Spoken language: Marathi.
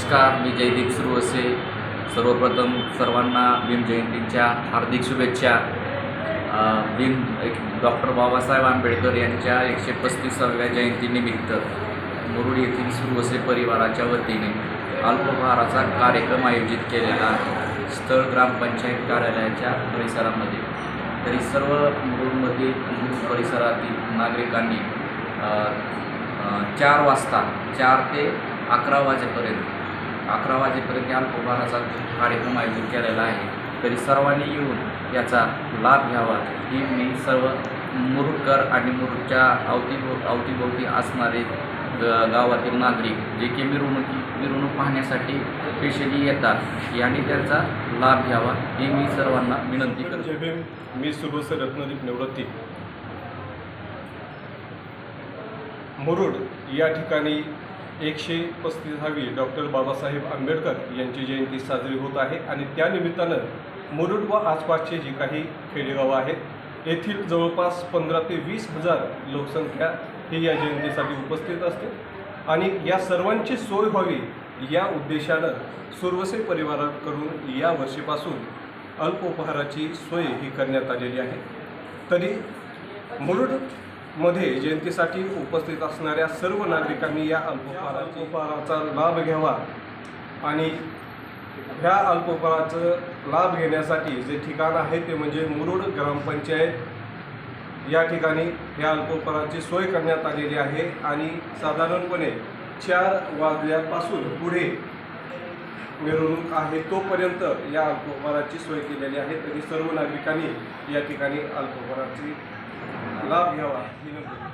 नमस्कार, मी जयदीप सुरवसे. सर्वप्रथम सर्वांना भीम जयंतीच्या हार्दिक शुभेच्छा. डॉक्टर बाबासाहेब आंबेडकर यांच्या 135व्या जयंतीनिमित्त मुरुड येथील सुरवसे परिवाराच्या वतीने अल्पोपहाराचा कार्यक्रम आयोजित केलेला आहे, स्थळ ग्रामपंचायत कार्यालयाच्या परिसरामध्ये. तरी सर्व मुरुडमधील परिसरातील नागरिकांनी 4 वाजता 4 ते 11 वाजेपर्यंत अल्पोपहाराचा कार्यक्रम आयोजित केलेला आहे. तरी सर्वांनी येऊन याचा लाभ घ्यावा ही मी सर्व मुरुडकर आणि मुरुडच्या अवतीभोवती असणारे गावातील नागरिक जे की मिरवणूक पाहण्यासाठी स्पेशली येतात यांनी त्याचा लाभ घ्यावा ही मी सर्वांना विनंती करतो. जय भीम. मी सुरवसे रत्नदीप निवृत्ती. मुरुड या ठिकाणी 135वी डॉक्टर बाबासाहेब आंबेडकर यांची जयंती साजरी होत आहे आणि त्यानिमित्तानं मुरुड व आसपासचे जी काही खेडेगावं आहेत येथील जवळपास 15 ते 20 हजार लोकसंख्या ही या जयंतीसाठी उपस्थित असते आणि या सर्वांची सोय व्हावी या उद्देशानं सुरवसे परिवाराकडून या वर्षीपासून अल्पोपहाराची सोय ही करण्यात आलेली आहे. तरी मुरुडमध्ये जयंतीसाठी उपस्थित असणाऱ्या सर्व नागरिकांनी या अल्पोपहाराचा लाभ घ्यावा आणि ह्या अल्पोपहाराचा लाभ घेण्यासाठी जे ठिकाण आहे ते म्हणजे मुरुड ग्रामपंचायत. या ठिकाणी ह्या अल्पोपहाराची सोय करण्यात आलेली आहे आणि साधारणपणे 4 वाजल्यापासून पुढे मिरवणूक आहे तोपर्यंत या अल्पोपहाराची सोय केलेली आहे. तरी सर्व नागरिकांनी या ठिकाणी अल्पोपहाराची लाभ घ्यावा ही विनंती.